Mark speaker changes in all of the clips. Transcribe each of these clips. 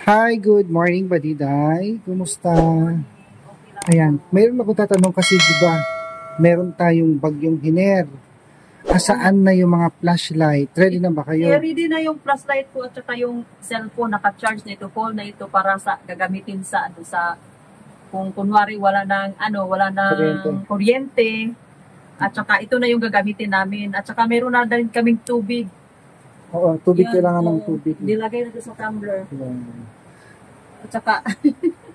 Speaker 1: Hi, good morning, Badiday. Kumusta? Ayan, mayroon ako tatanong kasi, di ba, meron tayong bagyong Hiner. Saan na yung mga flashlight? Ready na ba kayo?
Speaker 2: Ready na yung flashlight ko at saka yung cellphone naka-charge na ito, full na ito para sa gagamitin sa kung kunwari wala nang kuryente. At saka ito na yung gagamitin namin. At saka meron na din kaming tubig.
Speaker 1: Oo, tubig.
Speaker 2: Yan,
Speaker 1: Kailangan ng tubig.
Speaker 2: Nilagay na ito sa tumbler.
Speaker 1: Ayan.
Speaker 2: At saka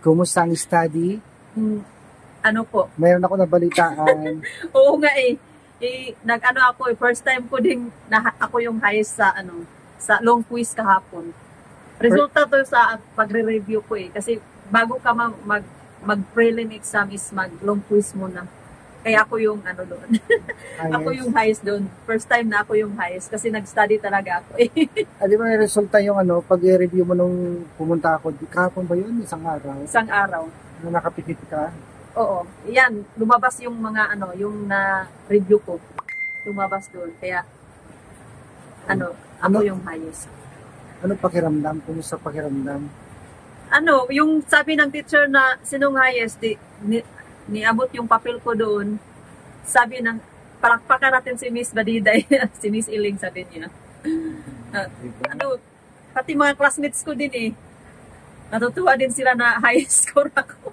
Speaker 1: Kumusta ang study?
Speaker 2: ano po?
Speaker 1: Mayroon ako nabalitaan.
Speaker 2: Oo nga ako first time ko din ako yung highest sa long quiz kahapon. Resulta to sa pagre-review ko kasi bago ka mag-prelim exam is mag-long quiz muna. Kaya ako yung doon. Ako yung highest doon. First time na ako yung highest kasi nag-study talaga ako
Speaker 1: Di ba may resulta yung pag-review mo nung pumunta ako? Kahapon ba yun? Isang araw?
Speaker 2: Isang araw.
Speaker 1: Na nakapikit ka?
Speaker 2: Oo. Yan, lumabas yung mga yung na-review ko. Lumabas doon. Kaya ako yung highest.
Speaker 1: Ano pakiramdam? Kumusta pakiramdam?
Speaker 2: Yung sabi ng teacher na sinong highest, niabot yung papel ko doon. Sabi ng, palakpakan natin si Miss Badiday, si Miss Iling, sabi niya. Pati mga classmates ko din natutuwa din sila na highest score ako.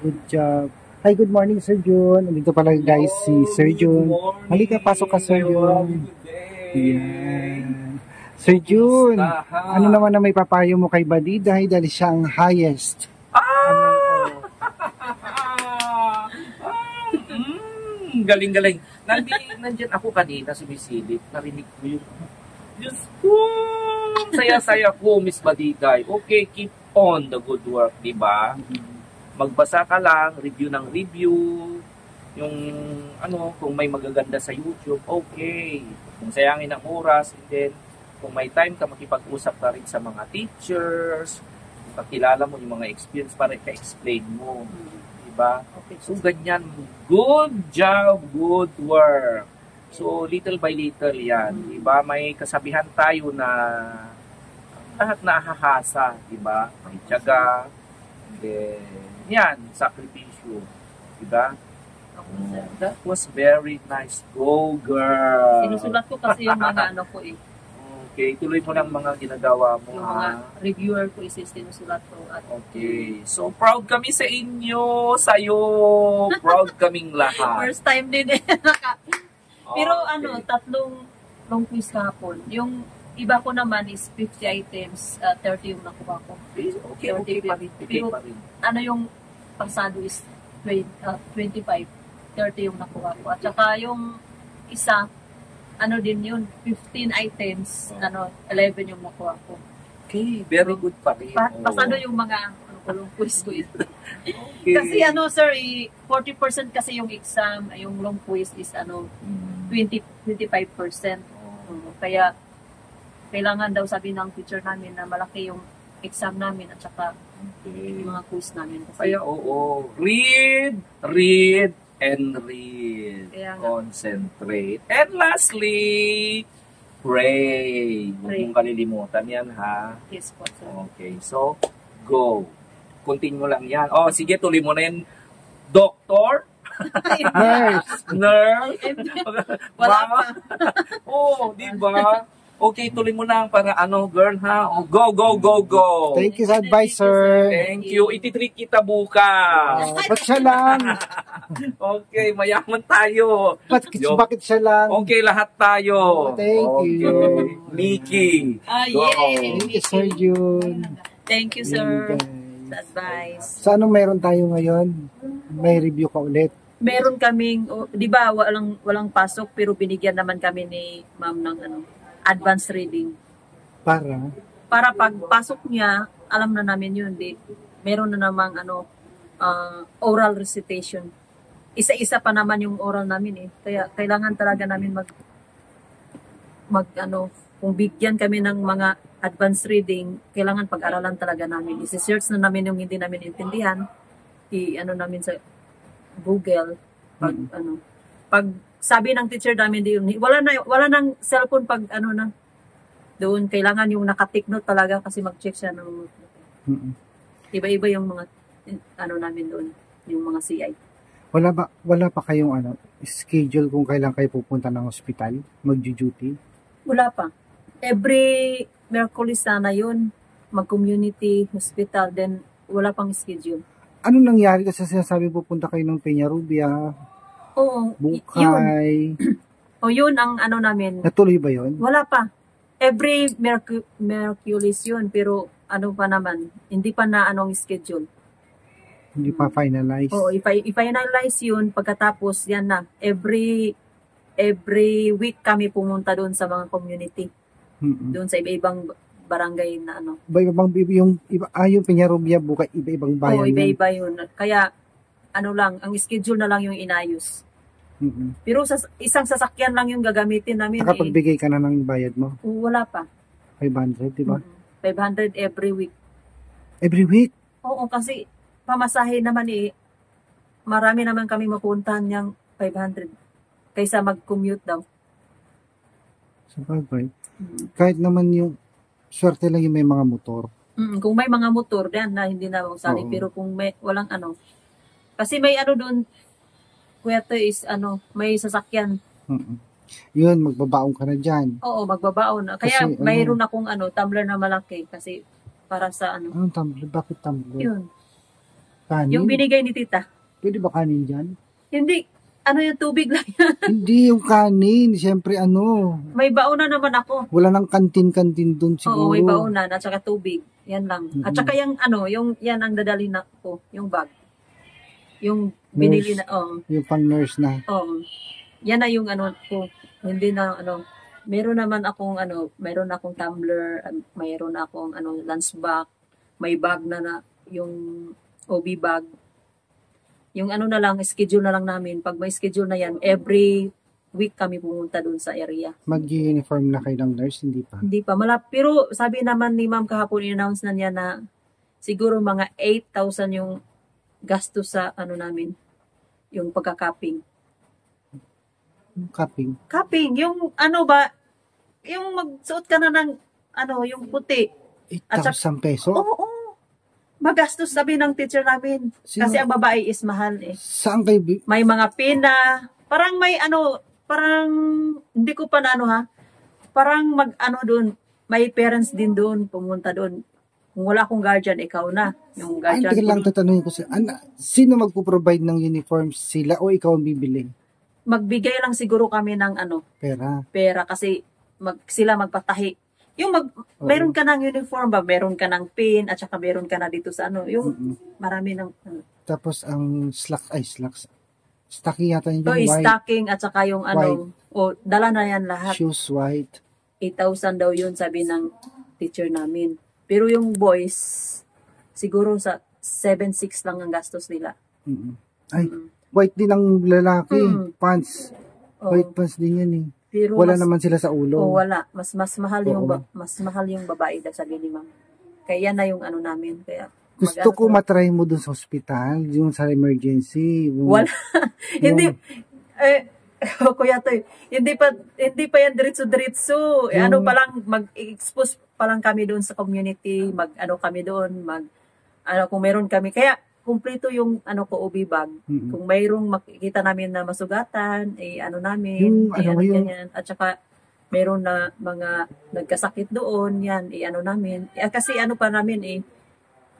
Speaker 1: Good job. Hi, good morning, Sir Jun. Nandito pala guys si Sir Jun. Halika, pasok ka, Sir Jun. Yan. Sir Jun, ano naman na may papayo mo kay Badiday dahil siya ang highest?
Speaker 3: Galing-galing. Nandiyan ako kanina sumisilip. Narinig ko yung Diyos ko! Saya-saya ko, Miss Badiday. Okay, keep on the good work, di ba? Magbasa ka lang, review ng review. Yung kung may magaganda sa YouTube, okay. Kung sayangin ang oras, and then kung may time ka, makipag-usap ka rin sa mga teachers, pakilala mo yung mga experience para i-explain mo. Diba? Okay. So, ganyan. Good job, good work. So, little by little yan. Diba? May kasabihan tayo na lahat nakahasa. Diba? May tiyaga. And then, yan, sakripisyo. Diba? That was very nice. Go, girl!
Speaker 2: Sinusulat ko kasi yung mga ko
Speaker 3: Okay, tuloy mo lang mga ginagawa mo.
Speaker 2: Yung mga reviewer ko sinusulat ko.
Speaker 3: Okay, so proud kami sa inyo, sa'yo. Proud kaming lahat.
Speaker 2: First time din Pero tatlong long quiz kahapon. Yung iba ko naman is 50 items, 30 yung nakuha ko.
Speaker 3: Okay pa rin.
Speaker 2: Pero yung pasado is 25, 30 yung nakuha ko. At saka yung isa, din yun, 15 items, 11 yung nakuha ko.
Speaker 3: Okay, very good pa rin.
Speaker 2: Pasado yung mga long quiz ko
Speaker 3: Okay.
Speaker 2: Kasi sir, 40% kasi yung exam, yung long quiz is 25%. Kaya kailangan daw sabi ng teacher namin na malaki yung exam namin at saka yung mga quiz namin.
Speaker 3: Kaya read, and read. Concentrate. And lastly, pray. Huwag mong kalilimutan yan, ha?
Speaker 2: Yes po, sir.
Speaker 3: Okay, so, go. Continue lang yan. Sige, tuloy mo na yan. Doctor? Nurse?
Speaker 2: Wala pa.
Speaker 3: Di ba? Okay, tuloy mo lang para girl, ha? Go, go, go, go.
Speaker 1: Thank you sa advice, sir.
Speaker 3: Thank you. Ititreat kita bukas.
Speaker 1: Ba't siya lang?
Speaker 3: Okay, mayaman tayo.
Speaker 1: Bakit siya lang?
Speaker 3: Okay, lahat tayo.
Speaker 1: Thank you.
Speaker 3: Nikki.
Speaker 2: Yay!
Speaker 1: Thank you, Sir Jun.
Speaker 2: Thank you, sir. Sa advice.
Speaker 1: So, anong meron tayo ngayon? May review ka ulit?
Speaker 2: Meron kaming, di ba, walang pasok, pero binigyan naman kami ni ma'am ng advanced reading.
Speaker 1: Para
Speaker 2: pagpasok niya, alam na namin yun. Meron na namang oral recitation. Isa-isa pa naman yung oral namin Kaya kailangan talaga namin kung bigyan kami ng mga advanced reading, kailangan pag-aralan talaga namin. I-search na namin yung hindi namin intindihan. Namin sa Google. Pag sabi ng teacher namin, wala nang cellphone pag Doon, kailangan yung naka-take note talaga kasi mag-check siya ng
Speaker 1: Mm-mm.
Speaker 2: iba-iba yung mga ano namin doon, yung mga CI.
Speaker 1: Wala pa kayong schedule kung kailan kayo pupunta ng ospital, magju-duty?
Speaker 2: Wala pa. Every Merkulis sana yun, mag-community hospital, then wala pang schedule.
Speaker 1: Ano nangyari kasi sinasabi pupunta kayo ng Peñarubia,
Speaker 2: Oo, yun.
Speaker 1: Bukay?
Speaker 2: O yun ang ano namin.
Speaker 1: Natuloy ba yun?
Speaker 2: Wala pa. Every Merkulis yun, pero ano pa naman, hindi pa na anong schedule.
Speaker 1: Hindi pa finalize?
Speaker 2: Oo, i-finalize yun, pagkatapos yan na, every week kami pumunta doon sa mga community,
Speaker 1: Mm-mm.
Speaker 2: doon sa iba-ibang barangay na ano.
Speaker 1: Yung Peñarubia, Bukay, iba-ibang bayan
Speaker 2: Oo,
Speaker 1: yun.
Speaker 2: iba-iba yun. Kaya, ano lang, ang schedule na lang yung inayos.
Speaker 1: Mm-mm.
Speaker 2: Pero sa isang sasakyan lang yung gagamitin namin.
Speaker 1: Nakapagbigay ka na ng bayad mo?
Speaker 2: Wala pa.
Speaker 1: 500, di ba?
Speaker 2: 500 every week.
Speaker 1: Every week?
Speaker 2: Oo, kasi pamasahe naman marami naman kami mapuntahan niyang 500 kaysa mag-commute daw.
Speaker 1: Sa bagay. Kahit naman yung swerte lang yung may mga motor.
Speaker 2: Kung may mga motor yan na hindi na magsali,
Speaker 1: Oo.
Speaker 2: pero kung may walang kasi may doon, kuya to is may sasakyan.
Speaker 1: Mm-mm. Yun, magbabaong ka na dyan.
Speaker 2: Oo, magbabaon. Kaya
Speaker 1: Kasi,
Speaker 2: mayroon akong tumbler na malaki kasi para sa
Speaker 1: Anong tumbler? Bakit tumbler?
Speaker 2: yun.
Speaker 1: Kanin?
Speaker 2: Yung binigay ni tita.
Speaker 1: Pwede ba kanin dyan?
Speaker 2: Hindi, yung tubig lang yan.
Speaker 1: Hindi, yung kanin. Siyempre,
Speaker 2: May baon na naman ako.
Speaker 1: wala nang kantin-kantin dun siguro.
Speaker 2: Oo, may baonan at saka tubig. Yan lang. At saka yung yan ang dadali na ko, yung bag. Yung binili na,
Speaker 1: Yung pang-nurse na.
Speaker 2: yan na yung ko. Hindi na, meron naman akong, meron akong tumbler, mayroon akong, lunch bag, may bag na yung OB bag. Yung na lang, schedule na lang namin. Pag may schedule na yan, every week kami pumunta dun sa area.
Speaker 1: Mag-uniform na kayo ng nurse, hindi pa?
Speaker 2: Hindi pa. Pero sabi naman ni ma'am kahapon, in-announce na niya na siguro mga 8,000 yung gasto sa namin, yung pagka-cupping.
Speaker 1: Cupping?
Speaker 2: Cupping, yung yung magsuot ka na ng yung puti.
Speaker 1: 8,000 peso?
Speaker 2: Oo. Magastos sabi ng teacher namin. Kasi ang babae is mahal
Speaker 1: Saan kayo?
Speaker 2: May mga pina, parang may parang hindi ko pa parang doon, may parents din doon, pumunta doon. Kung wala akong guardian, ikaw na. Yung guardian.
Speaker 1: Teka lang, tatanungin ko sino magpo-provide ng uniform, sila o ikaw ang bibili?
Speaker 2: Magbigay lang siguro kami ng pera kasi sila magpatahi. Yung meron ka ng uniform ba, meron ka ng pin, at saka meron ka na dito sa yung marami ng
Speaker 1: Tapos ang slacks. Stocking yata yung white.
Speaker 2: Stocking at saka yung dala na yan lahat.
Speaker 1: Shoes white.
Speaker 2: 8,000 daw yun sabi ng teacher namin. Pero yung boys, siguro sa 7,600 lang ang gastos nila.
Speaker 1: Ay, white din ang lalaki. Pants. White pants din yan eh.
Speaker 2: Pero
Speaker 1: wala naman sila sa ulo.
Speaker 2: Wala. Mas mahal yung mas mahal yung babae daw sabi ni ma'am. Kaya na yung namin. Kaya
Speaker 1: gusto ko matry mo dun sa hospital, yung sa emergency.
Speaker 2: Wala. Hindi kuya to, hindi pa yan diretso. Pa lang mag-expose pa lang kami doon sa community, kami doon, kung meron kami. Kaya kumpleto yung OB bag. Kung mayroong makikita namin na masugatan, namin, ganyan. At saka meron na mga nagkasakit doon, yan, namin. Kasi pa namin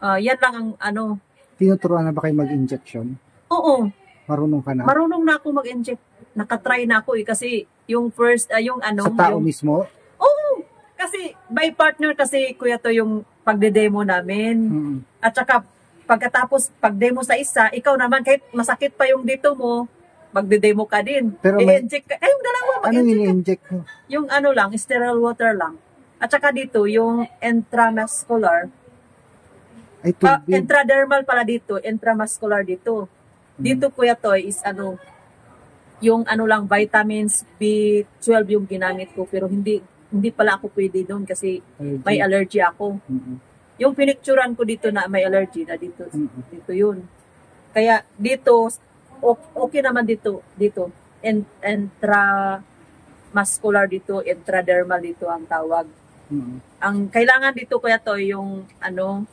Speaker 2: yan lang ang
Speaker 1: Tinuturuan na ba kayo mag-injection?
Speaker 2: Oo.
Speaker 1: Marunong ka na?
Speaker 2: Marunong na ako mag-inject. Nakatry na ako kasi yung first,
Speaker 1: sa tao mismo?
Speaker 2: Oo. Kasi by partner kasi kuya to yung pagde-demo namin. At saka pagkatapos pag-demo sa isa, ikaw naman kahit masakit pa yung dito mo, magde-demo ka din.
Speaker 1: Pero
Speaker 2: i-inject ka. Yung dalawa
Speaker 1: mag-inject mo?
Speaker 2: Yung lang, sterile water lang. At saka dito, yung intramuscular.
Speaker 1: Ay, tubig.
Speaker 2: Intradermal pala dito, intramuscular dito. Dito kuya to is yung lang, vitamins B12 yung ginamit ko, pero hindi pala ako pwede doon kasi may allergy ako. Yung pinicturan ko dito na may allergy na dito yun. Kaya dito okay naman dito intramuscular dito, intradermal dito ang tawag. Ang kailangan dito kuya to yung ano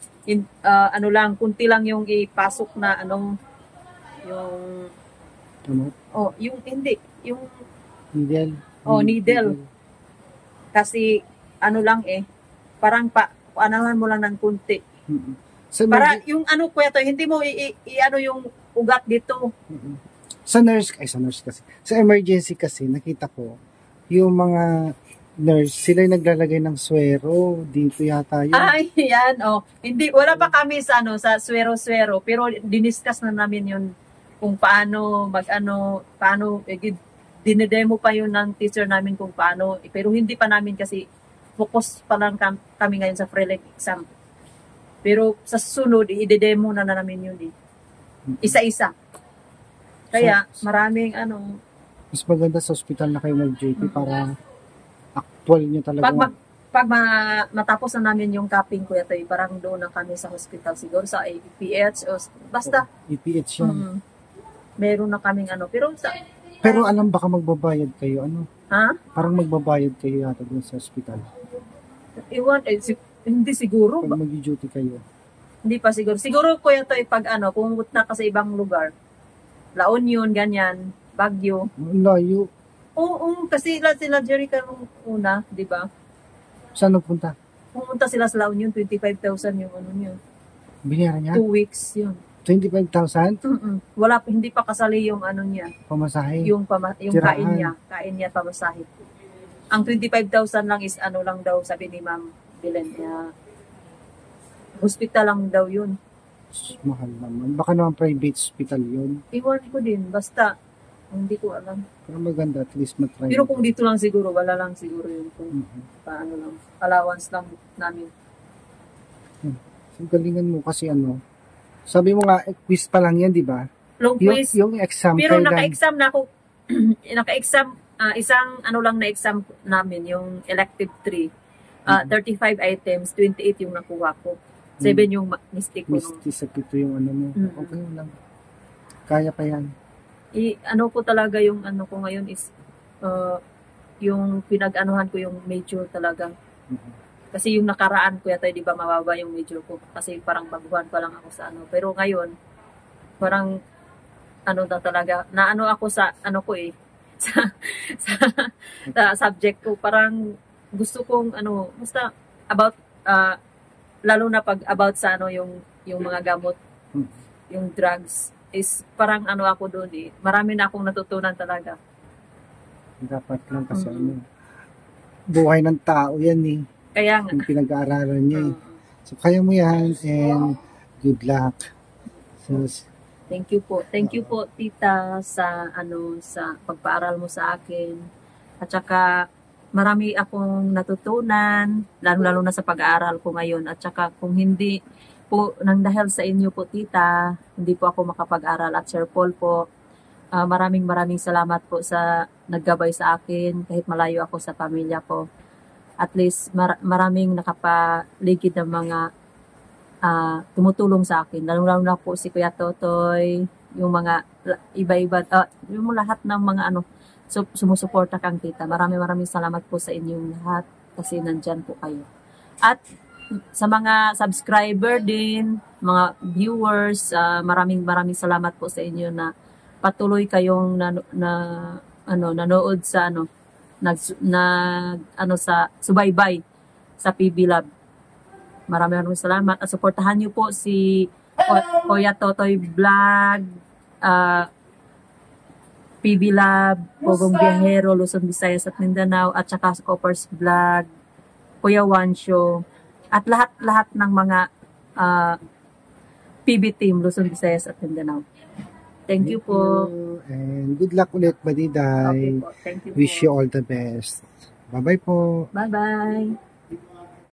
Speaker 2: lang, kunti lang yung ipasok na yung yung hindi, yung
Speaker 1: Needle.
Speaker 2: needle. Kasi lang parang paanahan mo lang ng kunti.
Speaker 1: Sa
Speaker 2: Para yung kuya to, hindi mo yung ugat dito.
Speaker 1: sa nurse kasi. Sa emergency kasi, nakita ko, yung mga nurse, sila yung naglalagay ng swero. Dito yata yun.
Speaker 2: Ay, yan, Hindi, wala pa kami sa sa swero-swero, pero diniscuss na namin yun kung paano, dinedemo pa yun ng teacher namin kung paano, pero hindi pa namin kasi focus pa lang kami ngayon sa pre-leg exam. Pero sa sunod, i-demo na namin yun isa-isa. Kaya maraming
Speaker 1: mas maganda sa hospital na kayo mag-duty para actual nyo talaga.
Speaker 2: Pag matapos na namin yung capping kuya tayo, parang doon na kami sa hospital siguro sa EPH o basta.
Speaker 1: EPH yan.
Speaker 2: Meron na kaming
Speaker 1: Pero alam baka magbabayad kayo,
Speaker 2: Ha?
Speaker 1: Parang magbabayad kayo yata doon sa hospital.
Speaker 2: Hindi siguro.
Speaker 1: Pag mag-duty kayo.
Speaker 2: Hindi pa siguro. Siguro kuya to pag pumunta na ka sa ibang lugar. La Union, ganyan, Baguio.
Speaker 1: Layo.
Speaker 2: Oo, kasi sila Jerica nung una, di ba?
Speaker 1: Saan napunta?
Speaker 2: Pumunta sila sa La Union, 25,000 yung niyo.
Speaker 1: Binayaran niya?
Speaker 2: 2 weeks yun.
Speaker 1: 25,000?
Speaker 2: Wala, hindi pa kasali yung niya.
Speaker 1: Pamasahe?
Speaker 2: Yung kain niya, pamasahe. Ang 25,000 lang is lang daw, sabi ni Ma'am Belen niya. Hospital lang daw yun.
Speaker 1: Mahal naman. Baka naman private hospital yun.
Speaker 2: Iwan ko din, basta hindi ko alam.
Speaker 1: Pero maganda, at least matry.
Speaker 2: Pero kung dito lang siguro, wala lang siguro yun. Kung paano lang, allowance lang namin.
Speaker 1: So, galingan mo kasi sabi mo nga, quiz pa lang yan, di ba?
Speaker 2: Long quiz.
Speaker 1: Yung exam.
Speaker 2: Pero naka-exam na ako, naka-exam, isang lang na exam namin, yung elective 3. 35 items, 28 yung nakuha ko. 7 yung mistake ko.
Speaker 1: Mistake ito yung mo. Okay lang. Kaya pa yan.
Speaker 2: Ko talaga yung ko ngayon is, yung pinag-anuhan ko yung major talaga. Kasi yung nakaraan ko yata, di ba, mababa yung major ko. Kasi parang baguhan pa lang ako sa Pero ngayon, parang, na talaga, na ako sa, ko sa subject ko. Parang, gusto kong, basta, about, lalo na pag about sa, yung mga gamot, yung drugs, is parang, ako doon Marami na akong natutunan talaga.
Speaker 1: Dapat lang kasi, buhay ng tao yan
Speaker 2: Kaya nga.
Speaker 1: Yung pinag-aaralan niya So, kaya mo yan and good luck. So,
Speaker 2: thank you po. Thank you po, tita, sa sa pagpaaral mo sa akin. At saka marami akong natutunan, lalo-lalo na sa pag-aaral ko ngayon. At saka kung hindi po nang dahil sa inyo po, tita, hindi po ako makapag-aral. At Sir Paul po, maraming salamat po sa naggabay sa akin kahit malayo ako sa pamilya ko. At least maraming nakapaligid ng mga tumutulong sa akin. Lalo na po si Kuya Totoy, yung mga iba-iba, yung lahat ng mga sumusuporta kang tita. Maraming salamat po sa inyong lahat kasi nandyan po kayo. At sa mga subscriber din, mga viewers, maraming salamat po sa inyo na patuloy kayong nanood sa sa subaybay sa PB Lab. Maraming salamat at suportahan niyo po si Kuya Totoy Vlog, PB Lab, Pogong Biyahero, Luzon, Visayas at Mindanao, at saka sa Coppers Vlog, Kuya Wansho, at lahat ng mga PB team, Luzon, Visayas at Mindanao. Thank you po.
Speaker 1: And good luck ulit, Badiday.
Speaker 2: Okay po. Thank you
Speaker 1: Wish
Speaker 2: po.
Speaker 1: you all the best. Bye-bye po.
Speaker 2: Bye-bye.